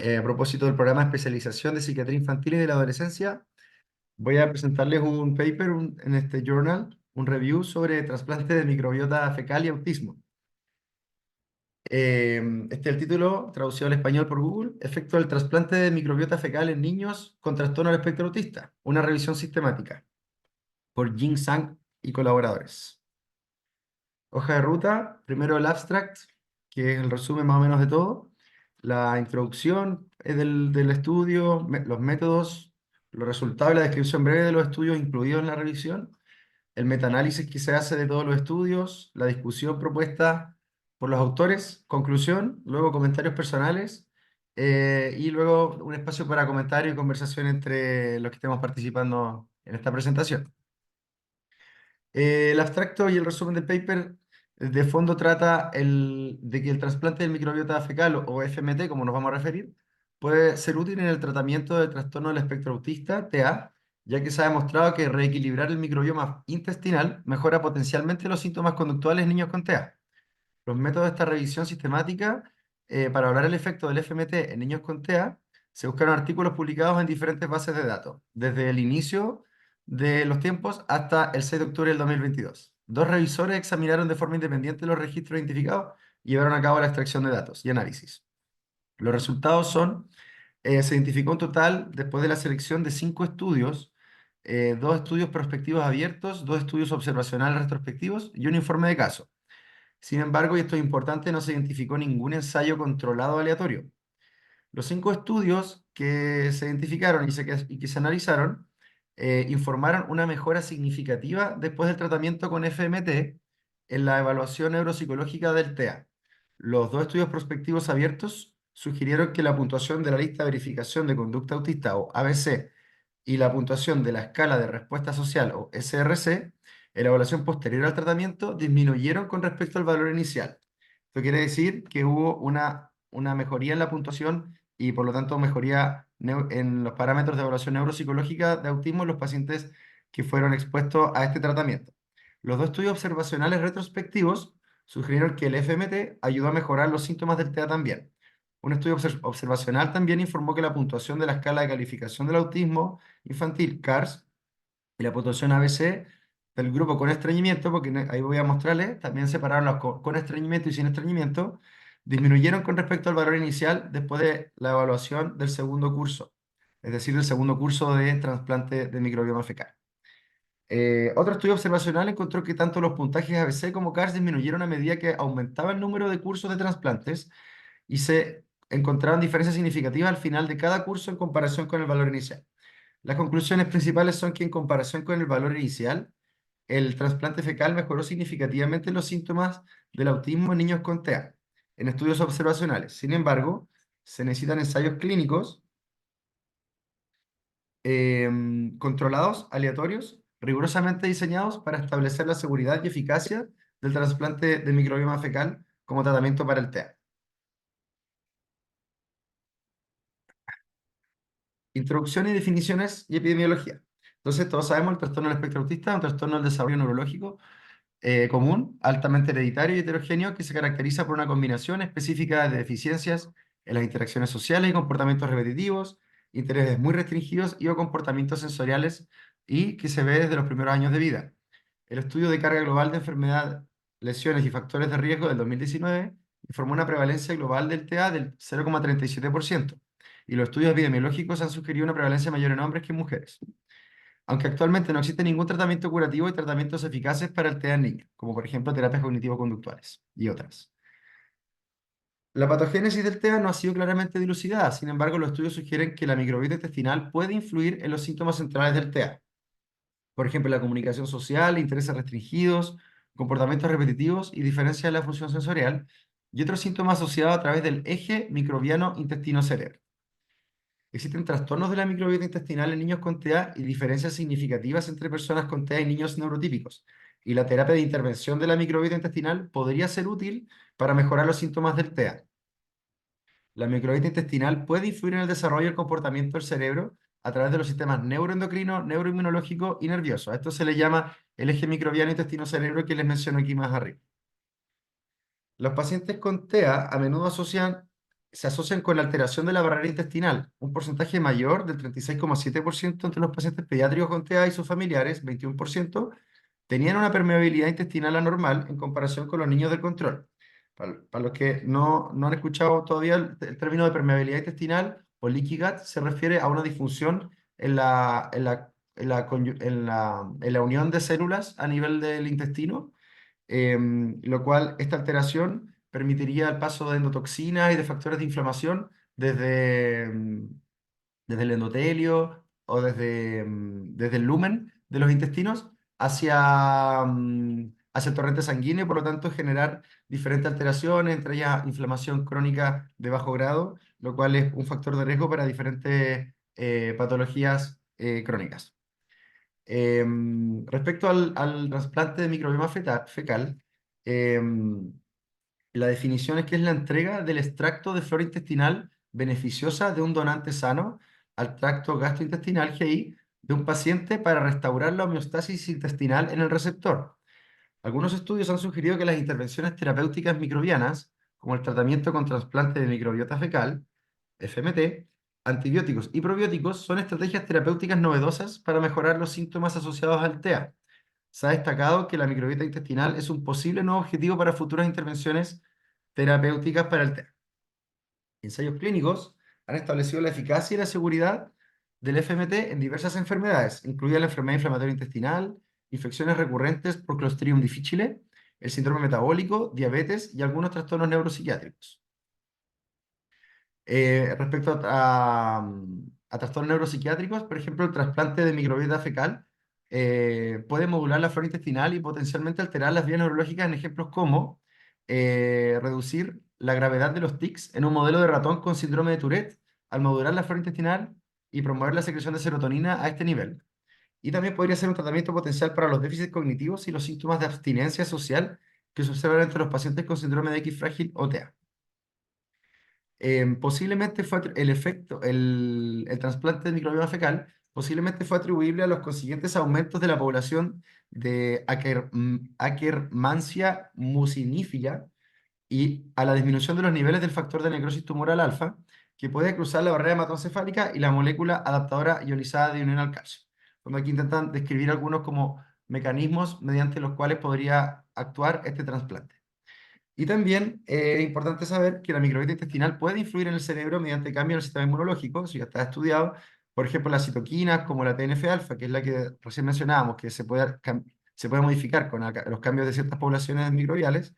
A propósito del programa de especialización de psiquiatría infantil y de la adolescencia, voy a presentarles un paper en este journal, un review sobre trasplante de microbiota fecal y autismo. Este es el título, traducido al español por Google: Efecto del trasplante de microbiota fecal en niños con trastorno del espectro autista, una revisión sistemática, por Jing Zhang y colaboradores. Hoja de ruta: primero el abstract, que es el resumen más o menos de todo, la introducción del estudio, los métodos, los resultados y la descripción breve de los estudios incluidos en la revisión, el metaanálisis que se hace de todos los estudios, la discusión propuesta por los autores, conclusión, luego comentarios personales, y luego un espacio para comentario y conversación entre los que estemos participando en esta presentación. El abstracto y el resumen del paper de fondo trata de que el trasplante del microbiota fecal o FMT, como nos vamos a referir, puede ser útil en el tratamiento del trastorno del espectro autista, TEA, ya que se ha demostrado que reequilibrar el microbioma intestinal mejora potencialmente los síntomas conductuales en niños con TEA. Los métodos de esta revisión sistemática, para hablar del efecto del FMT en niños con TEA, se buscaron artículos publicados en diferentes bases de datos, desde el inicio de los tiempos hasta el 6 de octubre del 2022. Dos revisores examinaron de forma independiente los registros identificados y llevaron a cabo la extracción de datos y análisis. Los resultados son: se identificó un total, después de la selección, de 5 estudios, 2 estudios prospectivos abiertos, 2 estudios observacionales retrospectivos y un informe de caso. Sin embargo, y esto es importante, no se identificó ningún ensayo controlado aleatorio. Los 5 estudios que se identificaron y que se analizaron informaron una mejora significativa después del tratamiento con FMT en la evaluación neuropsicológica del TEA. Los 2 estudios prospectivos abiertos sugirieron que la puntuación de la lista de verificación de conducta autista, o ABC, y la puntuación de la escala de respuesta social, o SRC, en la evaluación posterior al tratamiento, disminuyeron con respecto al valor inicial. Esto quiere decir que hubo una mejoría en la puntuación y por lo tanto mejoría en los parámetros de evaluación neuropsicológica de autismo en los pacientes que fueron expuestos a este tratamiento. Los 2 estudios observacionales retrospectivos sugirieron que el FMT ayudó a mejorar los síntomas del TEA también. Un estudio observacional también informó que la puntuación de la escala de calificación del autismo infantil, CARS, y la puntuación ABC del grupo con estreñimiento, porque ahí voy a mostrarles, también separaron los con estreñimiento y sin estreñimiento, disminuyeron con respecto al valor inicial después de la evaluación del segundo curso, es decir, del segundo curso de trasplante de microbioma fecal. Otro estudio observacional encontró que tanto los puntajes ABC como CARS disminuyeron a medida que aumentaba el número de cursos de trasplantes y se encontraron diferencias significativas al final de cada curso en comparación con el valor inicial. Las conclusiones principales son que en comparación con el valor inicial, el trasplante fecal mejoró significativamente los síntomas del autismo en niños con TEA en estudios observacionales. Sin embargo, se necesitan ensayos clínicos controlados, aleatorios, rigurosamente diseñados para establecer la seguridad y eficacia del trasplante de microbioma fecal como tratamiento para el TEA. Introducción y definiciones y epidemiología. Entonces, todos sabemos el trastorno del espectro autista es un trastorno del desarrollo neurológico común, altamente hereditario y heterogéneo, que se caracteriza por una combinación específica de deficiencias en las interacciones sociales y comportamientos repetitivos, intereses muy restringidos y o comportamientos sensoriales, y que se ve desde los primeros años de vida. El estudio de carga global de enfermedad, lesiones y factores de riesgo del 2019 informó una prevalencia global del TEA del 0,37%, y los estudios epidemiológicos han sugerido una prevalencia mayor en hombres que en mujeres. Aunque actualmente no existe ningún tratamiento curativo, y tratamientos eficaces para el TEA en niños, como por ejemplo terapias cognitivo-conductuales y otras. La patogénesis del TEA no ha sido claramente dilucidada. Sin embargo, los estudios sugieren que la microbiota intestinal puede influir en los síntomas centrales del TEA. Por ejemplo, la comunicación social, intereses restringidos, comportamientos repetitivos y diferencia en la función sensorial, y otros síntomas asociados a través del eje microbiano intestino-cerebro. Existen trastornos de la microbiota intestinal en niños con TEA y diferencias significativas entre personas con TEA y niños neurotípicos. Y la terapia de intervención de la microbiota intestinal podría ser útil para mejorar los síntomas del TEA. La microbiota intestinal puede influir en el desarrollo y el comportamiento del cerebro a través de los sistemas neuroendocrino, neuroinmunológico y nervioso. A esto se le llama el eje microbiano intestino-cerebro, que les menciono aquí más arriba. Los pacientes con TEA a menudo asocian se asocian con la alteración de la barrera intestinal. Un porcentaje mayor del 36,7% entre los pacientes pediátricos con TEA y sus familiares, 21%, tenían una permeabilidad intestinal anormal en comparación con los niños del control. Para los que no han escuchado todavía el término de permeabilidad intestinal o leaky gut, se refiere a una disfunción en la unión de células a nivel del intestino, lo cual esta alteración permitiría el paso de endotoxinas y de factores de inflamación desde el endotelio o desde el lumen de los intestinos hacia el torrente sanguíneo, por lo tanto generar diferentes alteraciones, entre ellas inflamación crónica de bajo grado, lo cual es un factor de riesgo para diferentes patologías crónicas. Respecto al trasplante de microbioma fecal, em, la definición es que es la entrega del extracto de flora intestinal beneficiosa de un donante sano al tracto gastrointestinal GI de un paciente para restaurar la homeostasis intestinal en el receptor. Algunos estudios han sugerido que las intervenciones terapéuticas microbianas, como el tratamiento con trasplante de microbiota fecal, FMT, antibióticos y probióticos, son estrategias terapéuticas novedosas para mejorar los síntomas asociados al TEA. Se ha destacado que la microbiota intestinal es un posible nuevo objetivo para futuras intervenciones terapéuticas para el TEA. Ensayos clínicos han establecido la eficacia y la seguridad del FMT en diversas enfermedades, incluida la enfermedad inflamatoria intestinal, infecciones recurrentes por Clostridium difficile, el síndrome metabólico, diabetes y algunos trastornos neuropsiquiátricos. Respecto a trastornos neuropsiquiátricos, por ejemplo, el trasplante de microbiota fecal puede modular la flora intestinal y potencialmente alterar las vías neurológicas en ejemplos como reducir la gravedad de los tics en un modelo de ratón con síndrome de Tourette al modular la flora intestinal y promover la secreción de serotonina a este nivel. Y también podría ser un tratamiento potencial para los déficits cognitivos y los síntomas de abstinencia social que se observan entre los pacientes con síndrome de X frágil o TEA. Posiblemente el efecto, el trasplante de microbioma fecal, posiblemente fue atribuible a los consiguientes aumentos de la población de Akkermansia mucinifera y a la disminución de los niveles del factor de necrosis tumoral alfa, que puede cruzar la barrera hematoencefálica y la molécula adaptadora ionizada de unión al calcio. Cuando aquí intentan describir algunos como mecanismos mediante los cuales podría actuar este trasplante. Y también es importante saber que la microbiota intestinal puede influir en el cerebro mediante cambios en el sistema inmunológico, eso ya está estudiado. Por ejemplo, las citoquinas como la TNF-alfa, que es la que recién mencionábamos, que se puede modificar con los cambios de ciertas poblaciones microbiales,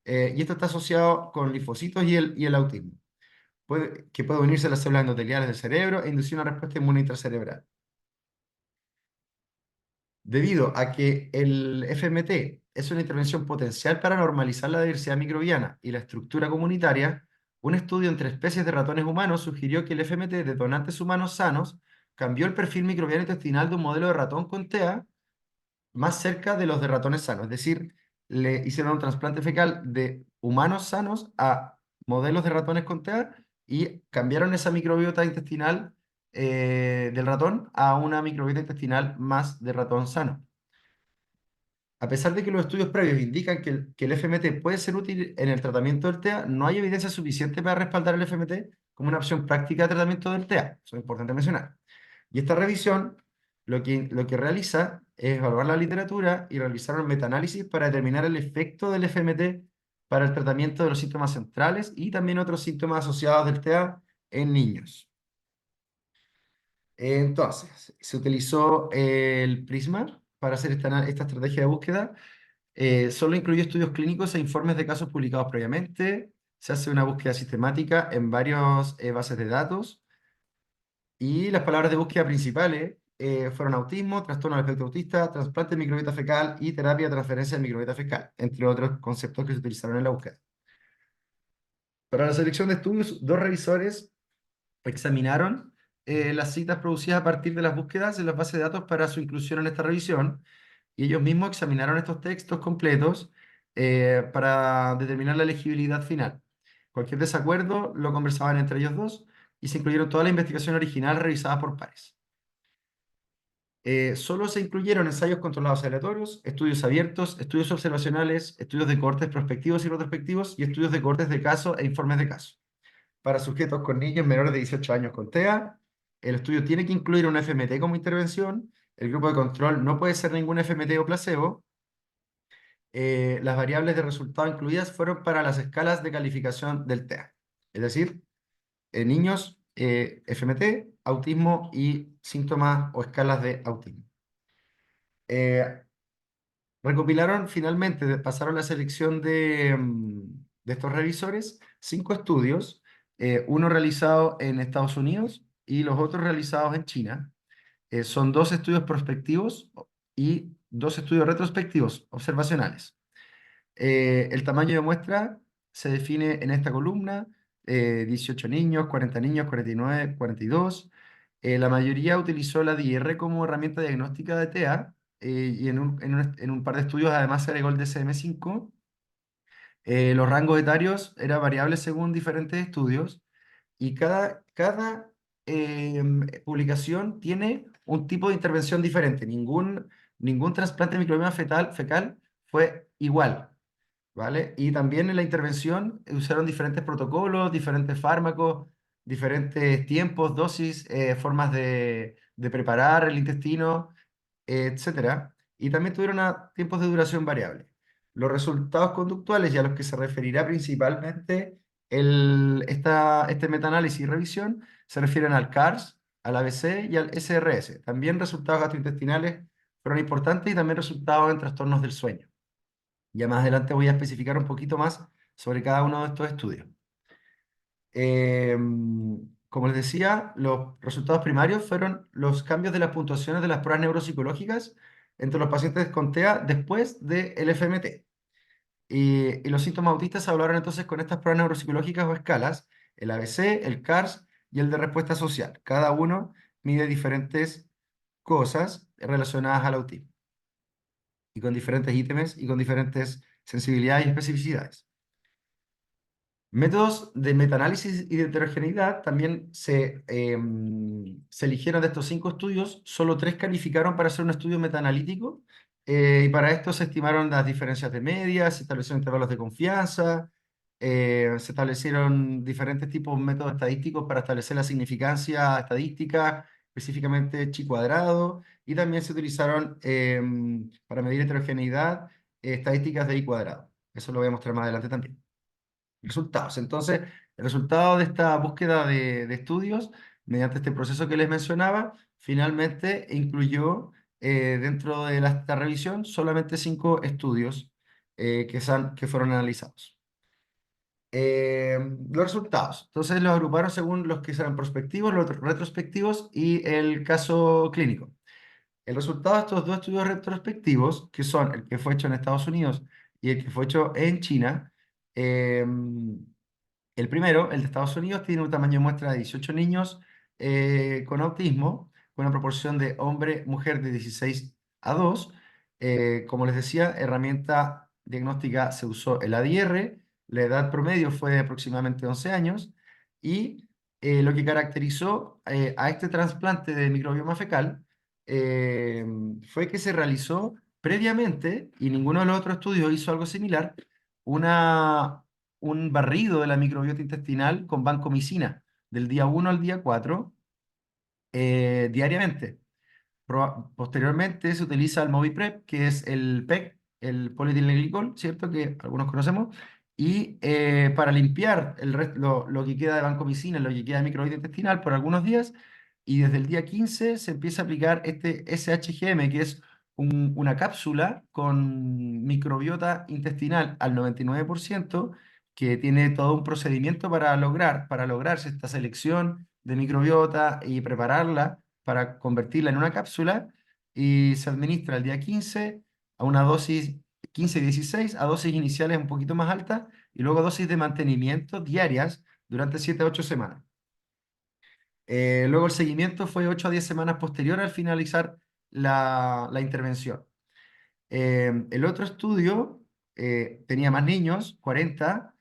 y esto está asociado con linfocitos y el autismo, que puede unirse a las células endoteliales del cerebro e inducir una respuesta inmune intracerebral. Debido a que el FMT es una intervención potencial para normalizar la diversidad microbiana y la estructura comunitaria, un estudio entre especies de ratones humanos sugirió que el FMT de donantes humanos sanos cambió el perfil microbiano intestinal de un modelo de ratón con TEA más cerca de los de ratones sanos. Es decir, le hicieron un trasplante fecal de humanos sanos a modelos de ratones con TEA y cambiaron esa microbiota intestinal del ratón a una microbiota intestinal más de ratón sano. A pesar de que los estudios previos indican que el FMT puede ser útil en el tratamiento del TEA, no hay evidencia suficiente para respaldar el FMT como una opción práctica de tratamiento del TEA. Eso es importante mencionar. Y esta revisión lo que realiza es evaluar la literatura y realizar un metaanálisis para determinar el efecto del FMT para el tratamiento de los síntomas centrales y también otros síntomas asociados del TEA en niños. Entonces, se utilizó el PRISMA para hacer esta estrategia de búsqueda. Solo incluye estudios clínicos e informes de casos publicados previamente. Se hace una búsqueda sistemática en varias bases de datos. Y las palabras de búsqueda principales fueron autismo, trastorno del espectro autista, trasplante de microbiota fecal y terapia de transferencia de microbiota fecal, entre otros conceptos que se utilizaron en la búsqueda. Para la selección de estudios, dos revisores examinaron las citas producidas a partir de las búsquedas en las bases de datos para su inclusión en esta revisión y ellos mismos examinaron estos textos completos para determinar la elegibilidad final. Cualquier desacuerdo lo conversaban entre ellos dos y se incluyeron toda la investigación original revisada por pares. Solo se incluyeron ensayos controlados aleatorios, estudios abiertos, estudios observacionales, estudios de cortes prospectivos y retrospectivos y estudios de cortes de caso e informes de caso. para sujetos con niños menores de 18 años con TEA. El estudio tiene que incluir un FMT como intervención. El grupo de control no puede ser ningún FMT o placebo. Las variables de resultado incluidas fueron para las escalas de calificación del TEA. Es decir, niños, FMT, autismo y síntomas o escalas de autismo. Eh, Recopilaron finalmente, pasaron la selección de estos revisores, 5 estudios, uno realizado en Estados Unidos y los otros realizados en China. Son 2 estudios prospectivos y 2 estudios retrospectivos, observacionales. El tamaño de muestra se define en esta columna, 18 niños, 40 niños, 49, 42. La mayoría utilizó la DIR como herramienta diagnóstica de TEA y en un par de estudios además se agregó el DSM-5. Los rangos etarios eran variables según diferentes estudios y cada publicación tiene un tipo de intervención diferente. Ningún trasplante de microbioma fecal fue igual. ¿Vale? Y también en la intervención usaron diferentes protocolos, diferentes fármacos, diferentes tiempos, dosis, formas de preparar el intestino, etcétera. Y también tuvieron tiempos de duración variable. Los resultados conductuales, y a los que se referirá principalmente este metaanálisis y revisión, se refieren al CARS, al ABC y al SRS. También resultados gastrointestinales fueron importantes y también resultados en trastornos del sueño. Ya más adelante voy a especificar un poquito más sobre cada uno de estos estudios. Como les decía, los resultados primarios fueron los cambios de las puntuaciones de las pruebas neuropsicológicas entre los pacientes con TEA después del FMT. Y los síntomas autistas se hablaron entonces con estas pruebas neuropsicológicas o escalas, el ABC, el CARS y el de respuesta social. Cada uno mide diferentes cosas relacionadas al autismo y con diferentes ítems y con diferentes sensibilidades y especificidades. Métodos de metaanálisis y de heterogeneidad también se eligieron de estos 5 estudios, solo 3 calificaron para hacer un estudio metaanalítico y para esto se estimaron las diferencias de medias, se establecieron intervalos de confianza, se establecieron diferentes tipos de métodos estadísticos para establecer la significancia estadística, específicamente chi cuadrado, y también se utilizaron para medir heterogeneidad estadísticas de i cuadrado. Eso lo voy a mostrar más adelante también. Resultados. Entonces, el resultado de esta búsqueda de estudios, mediante este proceso que les mencionaba, finalmente incluyó dentro de esta revisión solamente 5 estudios que fueron analizados. Los resultados. Entonces los agruparon según los que eran prospectivos, los retrospectivos y el caso clínico. El resultado de estos 2 estudios retrospectivos, que son el que fue hecho en Estados Unidos y el que fue hecho en China, eh, el primero, el de Estados Unidos, tiene un tamaño de muestra de 18 niños con autismo, con una proporción de hombre-mujer de 16:2. Como les decía, herramienta diagnóstica se usó el ADR, la edad promedio fue de aproximadamente 11 años y lo que caracterizó a este trasplante de microbioma fecal eh, fue que se realizó previamente, y ninguno de los otros estudios hizo algo similar, una un barrido de la microbiota intestinal con vancomicina del día 1 al día 4 diariamente. Posteriormente se utiliza el Moviprep, que es el PEG, el polietilenglicol, ¿cierto? Que algunos conocemos. Y para limpiar lo que queda de vancomicina, lo que queda de microbiota intestinal por algunos días. Y desde el día 15 se empieza a aplicar este SHGM, que es una cápsula con microbiota intestinal al 99%, que tiene todo un procedimiento para lograrse esta selección de microbiota y prepararla para convertirla en una cápsula y se administra el día 15 a una dosis 15-16 a dosis iniciales un poquito más altas y luego dosis de mantenimiento diarias durante 7 a 8 semanas. Luego el seguimiento fue 8 a 10 semanas posterior al finalizar la intervención. El otro estudio tenía más niños, 40,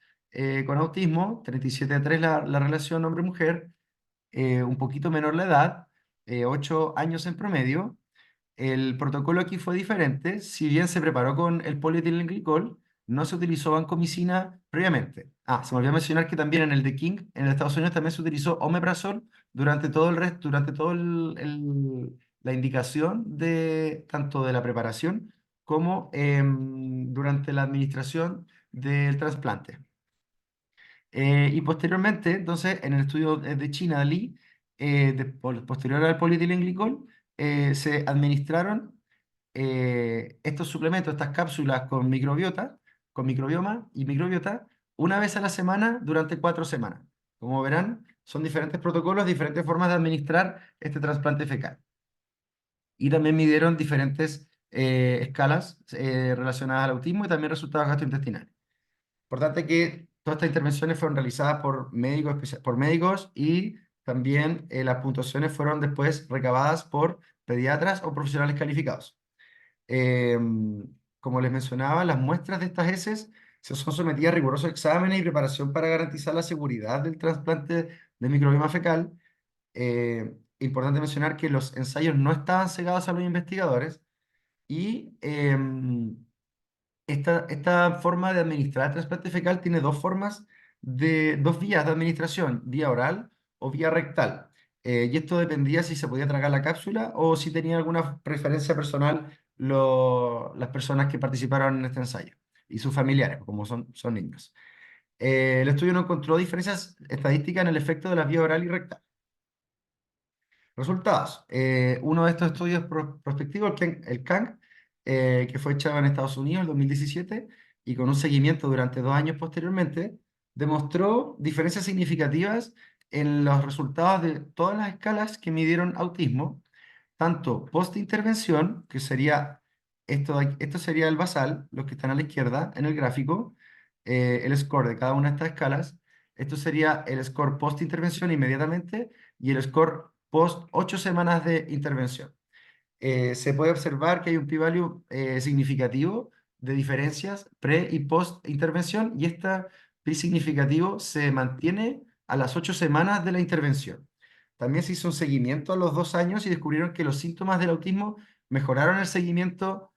con autismo, 37:3 la relación hombre-mujer, un poquito menor la edad, 8 años en promedio. El protocolo aquí fue diferente. Si bien se preparó con el polietilenglicol, no se utilizó vancomicina previamente. Se me olvidó mencionar que también en el de King, en Estados Unidos también se utilizó omeprazol durante todo el resto, durante todo la indicación de tanto de la preparación como durante la administración del trasplante. Y posteriormente, entonces, en el estudio de China, Lee, posterior al polietilenglicol, se administraron estos suplementos, estas cápsulas con microbioma y microbiota, una vez a la semana durante 4 semanas. Como verán, son diferentes protocolos, diferentes formas de administrar este trasplante fecal. Y también midieron diferentes escalas relacionadas al autismo y también resultados gastrointestinales. Importante que todas estas intervenciones fueron realizadas por médicos, por médicos y también las puntuaciones fueron después recabadas por pediatras o profesionales calificados. Eh, Como les mencionaba, las muestras de estas heces se son sometidas a rigurosos exámenes y preparación para garantizar la seguridad del trasplante de microbioma fecal. Importante mencionar que los ensayos no estaban cegados a los investigadores y esta forma de administrar el trasplante fecal tiene dos vías de administración, vía oral o vía rectal. Y esto dependía si se podía tragar la cápsula o si tenía alguna preferencia personal las personas que participaron en este ensayo y sus familiares, como son niños. El estudio no encontró diferencias estadísticas en el efecto de la vía oral y rectal. Resultados. Uno de estos estudios prospectivos, el CANG, que fue echado en Estados Unidos en 2017 y con un seguimiento durante 2 años posteriormente, demostró diferencias significativas en los resultados de todas las escalas que midieron autismo, tanto post-intervención, que sería esto sería el basal, los que están a la izquierda en el gráfico, el score de cada una de estas escalas. Esto sería el score post-intervención inmediatamente y el score post 8 semanas de intervención. Se puede observar que hay un p-value significativo de diferencias pre y post intervención y este p significativo se mantiene a las 8 semanas de la intervención. También se hizo un seguimiento a los 2 años y descubrieron que los síntomas del autismo mejoraron el seguimiento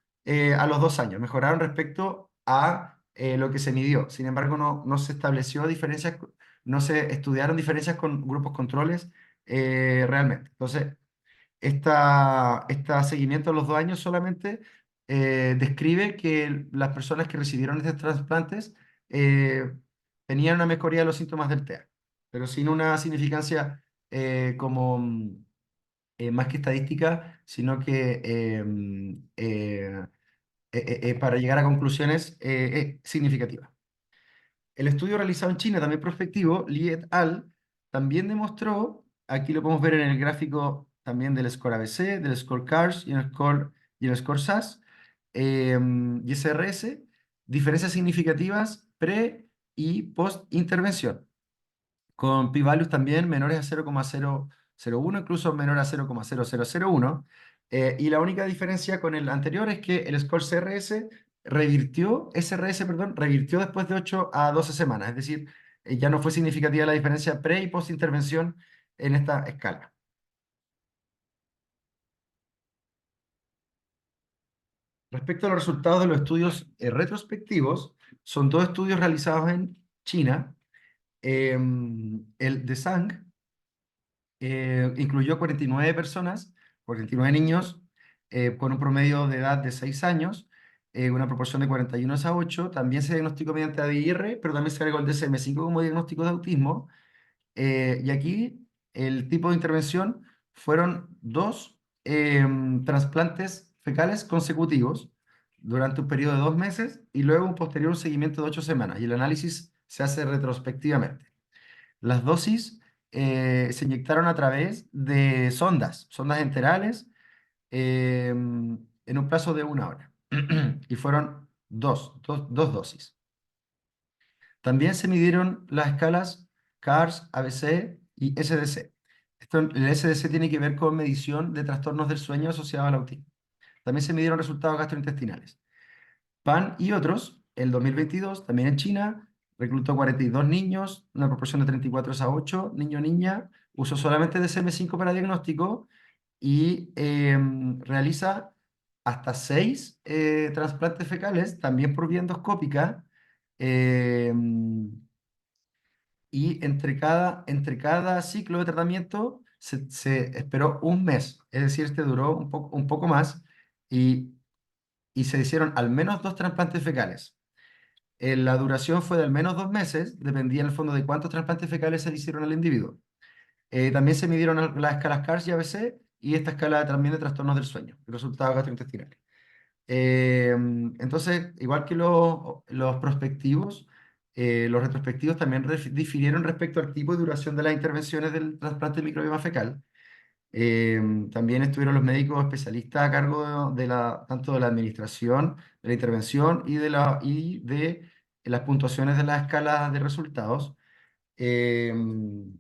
a los 2 años, mejoraron respecto a lo que se midió. Sin embargo, no se estableció diferencias, no se estudiaron diferencias con grupos controles realmente. Entonces, este seguimiento a los 2 años solamente describe que las personas que recibieron estos trasplantes eh, tenían una mejoría de los síntomas del TEA, pero sin una significancia como más que estadística, sino que para llegar a conclusiones significativas. El estudio realizado en China, también prospectivo, Li et al., también demostró, aquí lo podemos ver en el gráfico también del score ABC, del score CARS y el score SAS y SRS, diferencias significativas pre y post intervención, con p-values también menores a 0,001, incluso menor a 0,0001. Y la única diferencia con el anterior es que el score SRS, perdón, revirtió después de 8 a 12 semanas, es decir, ya no fue significativa la diferencia pre y post intervención en esta escala. Respecto a los resultados de los estudios retrospectivos, son dos estudios realizados en China. El de Sang incluyó 49 personas, 49 niños, con un promedio de edad de 6 años, una proporción de 41:8. También se diagnosticó mediante ADIR, pero también se agregó el DSM-5 como diagnóstico de autismo. Y aquí el tipo de intervención fueron dos trasplantes fecales consecutivos durante un periodo de 2 meses y luego un posterior seguimiento de 8 semanas. Y el análisis se hace retrospectivamente. Las dosis se inyectaron a través de sondas enterales, en un plazo de 1 hora. Y fueron dos dosis. También se midieron las escalas CARS, ABC y SDC. El SDC tiene que ver con medición de trastornos del sueño asociados al autismo. También se midieron resultados gastrointestinales. Pan y otros, el 2022, también en China, reclutó 42 niños, una proporción de 34:8, niño-niña, usó solamente DSM-5 para diagnóstico y realiza hasta 6 trasplantes fecales, también por vía endoscópica, em, y entre cada ciclo de tratamiento se esperó un mes, es decir, este duró un poco más y, y se hicieron al menos 2 trasplantes fecales. La duración fue de al menos 2 meses, dependía en el fondo de cuántos trasplantes fecales se le hicieron al individuo. También se midieron las escalas CARS y ABC y esta escala también de trastornos del sueño, resultados gastrointestinales. Entonces, igual que los prospectivos, los retrospectivos también difirieron respecto al tipo y duración de las intervenciones del trasplante de microbioma fecal. También estuvieron los médicos especialistas a cargo tanto de la administración, de la intervención y de las puntuaciones de las escalas de resultados. Em,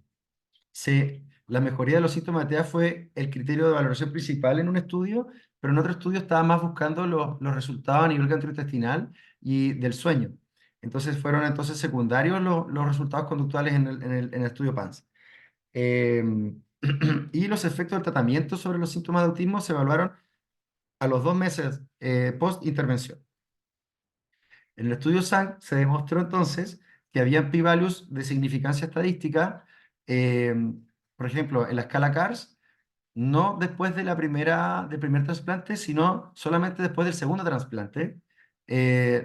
la mejoría de los síntomas de TEA fue el criterio de valoración principal en un estudio, pero en otro estudio estaba más buscando los resultados a nivel gastrointestinal y del sueño. Entonces fueron entonces secundarios los resultados conductuales en el estudio PANS. Em, y los efectos del tratamiento sobre los síntomas de autismo se evaluaron a los 2 meses post-intervención. En el estudio SANC se demostró entonces que había p-values de significancia estadística, eh, por ejemplo, en la escala CARS, no después del primer trasplante, sino solamente después del segundo trasplante.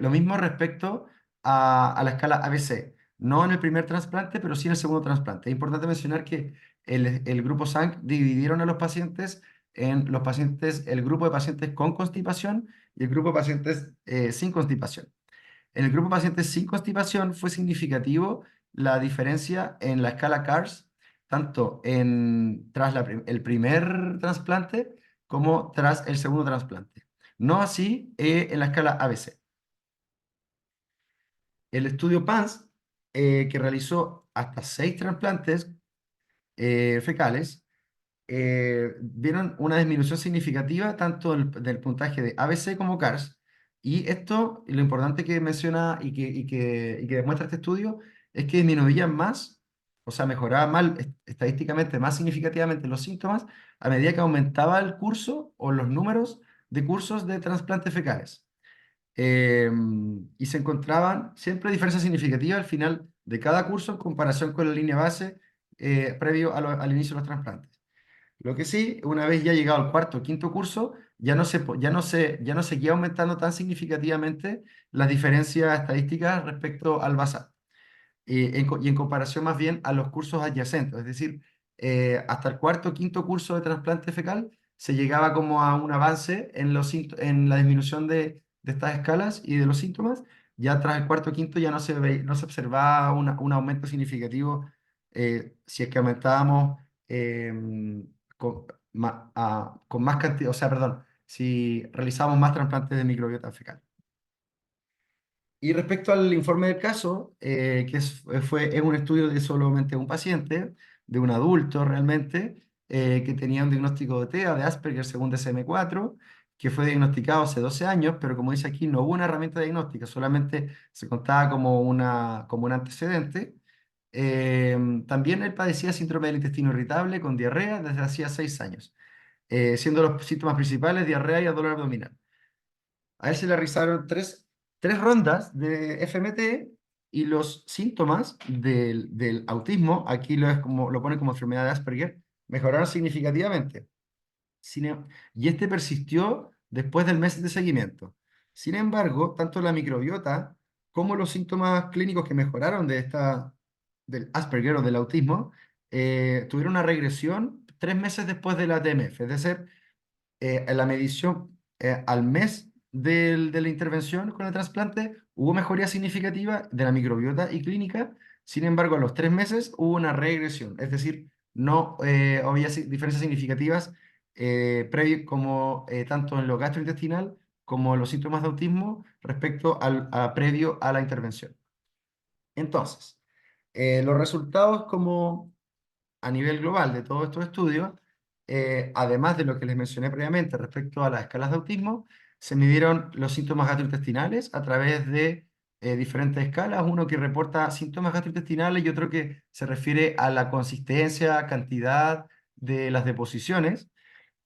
Lo mismo respecto a la escala ABC, no en el primer trasplante, pero sí en el segundo trasplante. Es importante mencionar que el grupo SANC dividieron a los pacientes en el grupo de pacientes con constipación y el grupo de pacientes sin constipación. En el grupo de pacientes sin constipación fue significativo la diferencia en la escala CARS, tanto tras el primer trasplante como tras el segundo trasplante. No así en la escala ABC. El estudio PANS, que realizó hasta 6 trasplantes fecales, vieron una disminución significativa tanto del puntaje de ABC como CARS. Y esto, y lo importante que menciona y que demuestra este estudio, es que disminuían más, o sea, mejoraba mal, estadísticamente más significativamente los síntomas a medida que aumentaba el curso o los números de cursos de trasplantes fecales. Y se encontraban siempre diferencias significativas al final de cada curso en comparación con la línea base previo al inicio de los trasplantes. Lo que sí, una vez ya llegado al cuarto o quinto curso, ya no seguía aumentando tan significativamente las diferencias estadísticas respecto al basal. Y en comparación más bien a los cursos adyacentes, es decir, hasta el cuarto o quinto curso de trasplante fecal se llegaba como a un avance en la disminución de estas escalas y de los síntomas. Ya tras el cuarto o quinto ya no se observaba un aumento significativo si es que aumentábamos con, con más cantidad, o sea, perdón, si realizamos más trasplantes de microbiota fecal. Y respecto al informe del caso, que es un estudio de solamente un paciente, de un adulto realmente, que tenía un diagnóstico de TEA, de Asperger según DSM-4, que fue diagnosticado hace 12 años, pero como dice aquí, no hubo una herramienta diagnóstica, solamente se contaba como un antecedente. También él padecía síndrome del intestino irritable con diarrea desde hacía 6 años, siendo los síntomas principales diarrea y dolor abdominal. A él se le realizaron tres rondas de FMT y los síntomas del autismo, aquí lo pone como enfermedad de Asperger, mejoraron significativamente. Y este persistió después del mes de seguimiento. Sin embargo, tanto la microbiota como los síntomas clínicos que mejoraron del Asperger o del autismo tuvieron una regresión 3 meses después de la TMF, es decir, en la medición al mes de la intervención con el trasplante hubo mejoría significativa de la microbiota y clínica. Sin embargo, a los 3 meses hubo una regresión, es decir, no había diferencias significativas como tanto en lo gastrointestinal como en los síntomas de autismo respecto previo a la intervención. Entonces, los resultados como a nivel global de todos estos estudios, además de lo que les mencioné previamente respecto a las escalas de autismo, se midieron los síntomas gastrointestinales a través de diferentes escalas, uno que reporta síntomas gastrointestinales y otro que se refiere a la consistencia, cantidad de las deposiciones.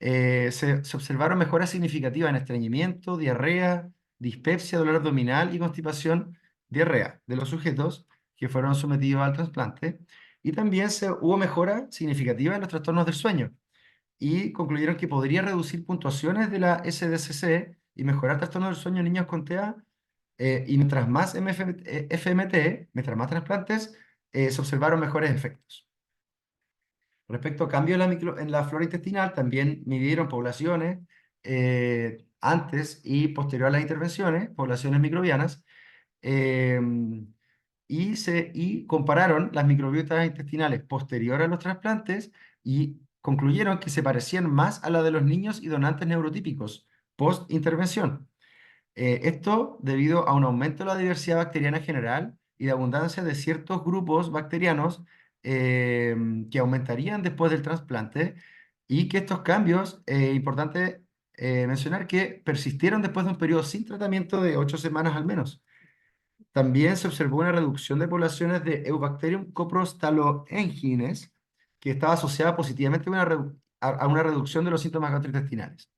Se observaron mejoras significativas en estreñimiento, diarrea, dispepsia, dolor abdominal y constipación, diarrea de los sujetos que fueron sometidos al trasplante. Y también hubo mejora significativa en los trastornos del sueño. Y concluyeron que podría reducir puntuaciones de la SDCC y mejorar trastornos del sueño en niños con TEA. Y mientras más FMT, mientras más trasplantes, se observaron mejores efectos. Respecto a cambios en la flora intestinal, también midieron poblaciones antes y posterior a las intervenciones, poblaciones microbianas, eh, y compararon las microbiotas intestinales posterior a los trasplantes y concluyeron que se parecían más a la de los niños y donantes neurotípicos post-intervención. Esto debido a un aumento de la diversidad bacteriana general y de abundancia de ciertos grupos bacterianos eh, que aumentarían después del trasplante y que estos cambios, importante mencionar que persistieron después de un periodo sin tratamiento de 8 semanas al menos. También se observó una reducción de poblaciones de Eubacterium coprostaloengines que estaba asociada positivamente a a una reducción de los síntomas gastrointestinales.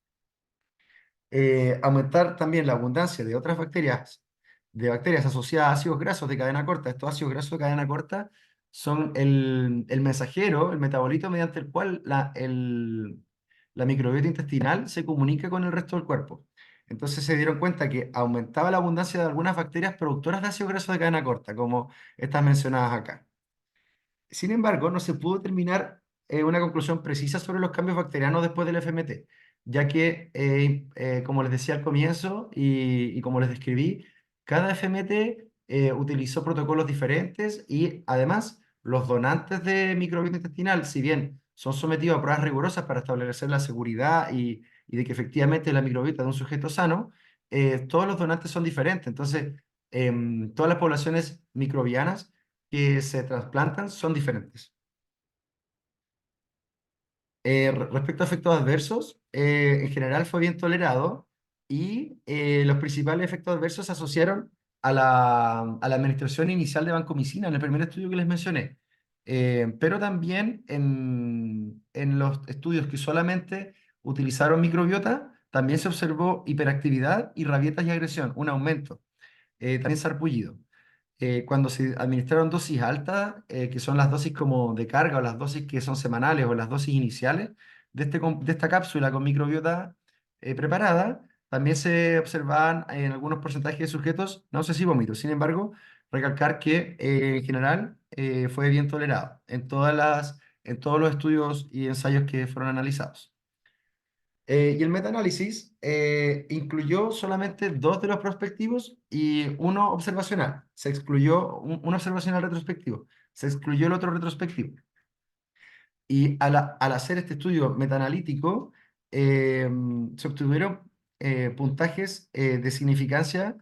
Aumentar también la abundancia de bacterias asociadas a ácidos grasos de cadena corta. Estos ácidos grasos de cadena corta son el mensajero, el metabolito mediante el cual la microbiota intestinal se comunica con el resto del cuerpo. Entonces se dieron cuenta que aumentaba la abundancia de algunas bacterias productoras de ácidos grasos de cadena corta, como estas mencionadas acá. Sin embargo, no se pudo determinar una conclusión precisa sobre los cambios bacterianos después del FMT, ya que, como les decía al comienzo y como les describí, cada FMT utilizó protocolos diferentes y además los donantes de microbiota intestinal, si bien son sometidos a pruebas rigurosas para establecer la seguridad y de que efectivamente la microbiota de un sujeto sano, todos los donantes son diferentes. Entonces, todas las poblaciones microbianas que se trasplantan son diferentes. Respecto a efectos adversos, en general fue bien tolerado y los principales efectos adversos se asociaron a la administración inicial de vancomicina en el primer estudio que les mencioné. Pero también en los estudios que solamente utilizaron microbiota, también se observó hiperactividad y rabietas y agresión, un aumento. También sarpullido. Cuando se administraron dosis altas, que son las dosis como de carga o las dosis que son semanales o las dosis iniciales de esta cápsula con microbiota preparada, también se observaban en algunos porcentajes de sujetos náuseas y vómitos. Sin embargo, recalcar que en general fue bien tolerado en todos los estudios y ensayos que fueron analizados. Y el metaanálisis incluyó solamente dos de los prospectivos y uno observacional. Se excluyó un observacional retrospectivo. Se excluyó el otro retrospectivo. Y al hacer este estudio metaanalítico, eh, se obtuvieron puntajes de significancia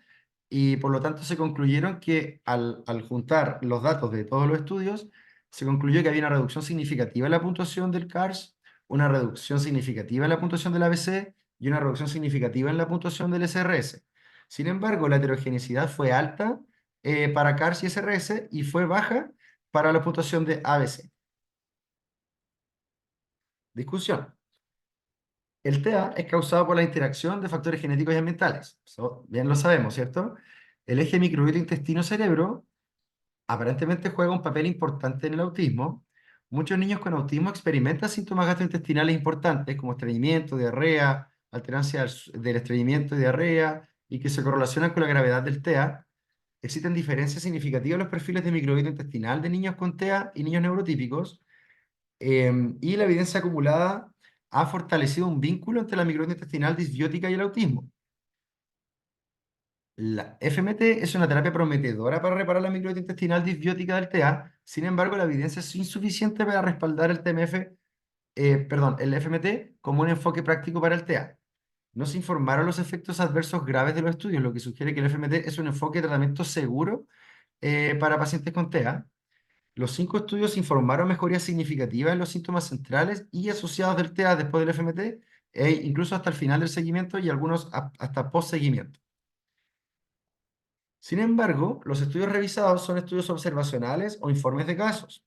y por lo tanto se concluyeron que al juntar los datos de todos los estudios, se concluyó que había una reducción significativa en la puntuación del CARS, una reducción significativa en la puntuación del ABC y una reducción significativa en la puntuación del SRS. Sin embargo, la heterogeneidad fue alta para CARS y SRS y fue baja para la puntuación de ABC. Discusión. El TEA es causado por la interacción de factores genéticos y ambientales. Eso bien lo sabemos, ¿cierto? El eje microbiota intestino-cerebro aparentemente juega un papel importante en el autismo. Muchos niños con autismo experimentan síntomas gastrointestinales importantes como estreñimiento, diarrea, alterancia del estreñimiento y diarrea, y que se correlacionan con la gravedad del TEA. Existen diferencias significativas en los perfiles de microbiota intestinal de niños con TEA y niños neurotípicos. Y la evidencia acumulada ha fortalecido un vínculo entre la microbiota intestinal disbiótica y el autismo. La FMT es una terapia prometedora para reparar la microbiota intestinal disbiótica del TEA. Sin embargo, la evidencia es insuficiente para respaldar el FMT como un enfoque práctico para el TEA. No se informaron los efectos adversos graves de los estudios, lo que sugiere que el FMT es un enfoque de tratamiento seguro para pacientes con TEA. Los 5 estudios informaron mejorías significativas en los síntomas centrales y asociados del TEA después del FMT, e incluso hasta el final del seguimiento y algunos hasta post-seguimiento. Sin embargo, los estudios revisados son estudios observacionales o informes de casos.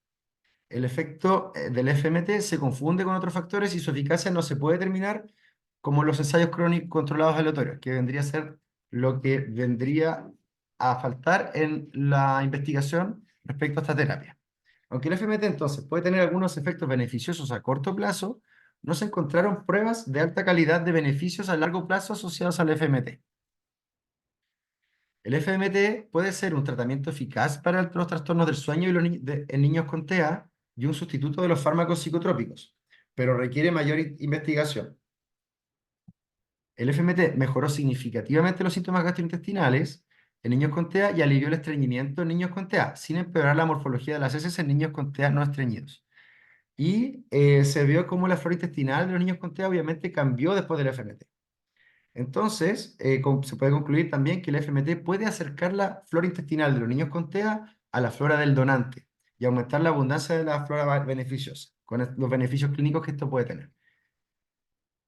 El efecto del FMT se confunde con otros factores y su eficacia no se puede determinar como los ensayos crónicos controlados aleatorios, que vendría a ser lo que vendría a faltar en la investigación respecto a esta terapia. Aunque el FMT entonces puede tener algunos efectos beneficiosos a corto plazo, no se encontraron pruebas de alta calidad de beneficios a largo plazo asociados al FMT. El FMT puede ser un tratamiento eficaz para los trastornos del sueño y en niños con TEA y un sustituto de los fármacos psicotrópicos, pero requiere mayor investigación. El FMT mejoró significativamente los síntomas gastrointestinales en niños con TEA y alivió el estreñimiento en niños con TEA, sin empeorar la morfología de las heces en niños con TEA no estreñidos. Y se vio cómo la flora intestinal de los niños con TEA obviamente cambió después del FMT. Entonces, se puede concluir también que el FMT puede acercar la flora intestinal de los niños con TEA a la flora del donante y aumentar la abundancia de la flora beneficiosa, con los beneficios clínicos que esto puede tener.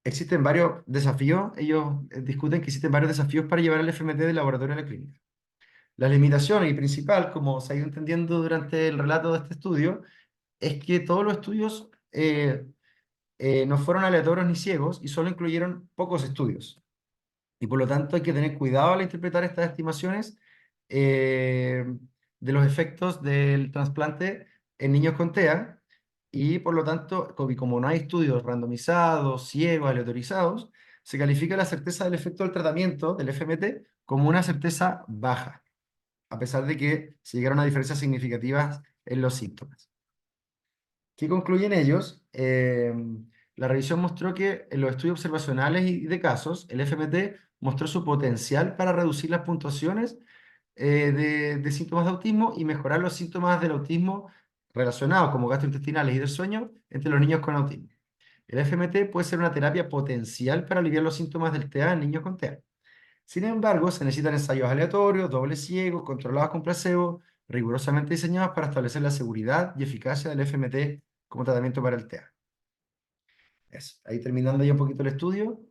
Existen varios desafíos, ellos discuten que existen varios desafíos para llevar el FMT del laboratorio a la clínica. Las limitaciones y principal, como se ha ido entendiendo durante el relato de este estudio, es que todos los estudios no fueron aleatorios ni ciegos y solo incluyeron pocos estudios. Y por lo tanto hay que tener cuidado al interpretar estas estimaciones eh, de los efectos del trasplante en niños con TEA. Y por lo tanto, como no hay estudios randomizados, ciegos, aleatorizados, se califica la certeza del efecto del tratamiento del FMT como una certeza baja, a pesar de que se llegaron a diferencias significativas en los síntomas. ¿Qué concluyen ellos? La revisión mostró que en los estudios observacionales y de casos, el FMT mostró su potencial para reducir las puntuaciones de síntomas de autismo y mejorar los síntomas del autismo relacionados como gastrointestinales y del sueño entre los niños con autismo. El FMT puede ser una terapia potencial para aliviar los síntomas del TEA en niños con TEA. Sin embargo, se necesitan ensayos aleatorios, dobles ciegos, controlados con placebo, rigurosamente diseñados para establecer la seguridad y eficacia del FMT como tratamiento para el TEA. Eso. Ahí terminando ya un poquito el estudio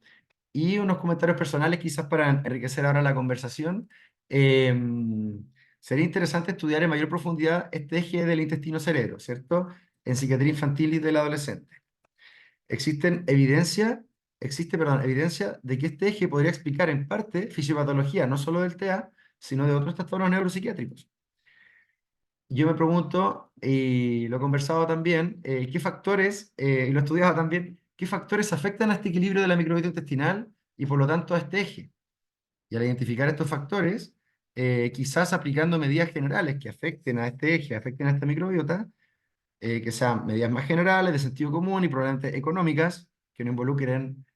y unos comentarios personales quizás para enriquecer ahora la conversación. Sería interesante estudiar en mayor profundidad este eje del intestino-cerebro, ¿cierto? En psiquiatría infantil y del adolescente. Existe evidencia de que este eje podría explicar en parte fisiopatología, no solo del TEA, sino de otros trastornos neuropsiquiátricos. Yo me pregunto, y lo he conversado también, qué factores, y lo he estudiado también, qué factores afectan a este equilibrio de la microbiota intestinal y por lo tanto a este eje. Y al identificar estos factores, quizás aplicando medidas generales que afecten a este eje, afecten a esta microbiota, que sean medidas más generales, de sentido común y probablemente económicas, que no involucren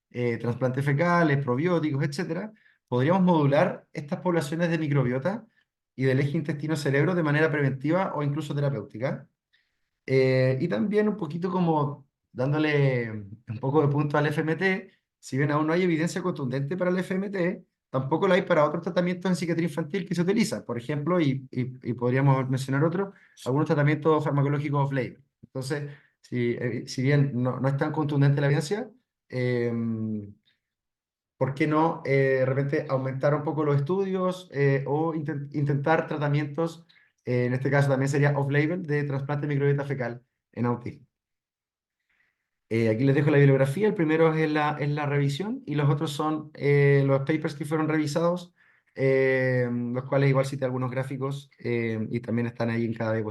trasplantes fecales, probióticos, etcétera, podríamos modular estas poblaciones de microbiota y del eje intestino-cerebro de manera preventiva o incluso terapéutica. Y también un poquito como dándole un poco de punto al FMT, si bien aún no hay evidencia contundente para el FMT, tampoco la hay para otros tratamientos en psiquiatría infantil que se utilizan. Por ejemplo, y podríamos mencionar otros, algunos tratamientos farmacológicos off-label. Entonces, si bien no es tan contundente la evidencia, eh, ¿por qué no de repente aumentar un poco los estudios o intentar tratamientos, en este caso también sería off-label, de trasplante de microbiota fecal en autismo? Aquí les dejo la bibliografía, el primero es la revisión y los otros son los papers que fueron revisados, los cuales igual cité algunos gráficos y también están ahí en cada diapositiva.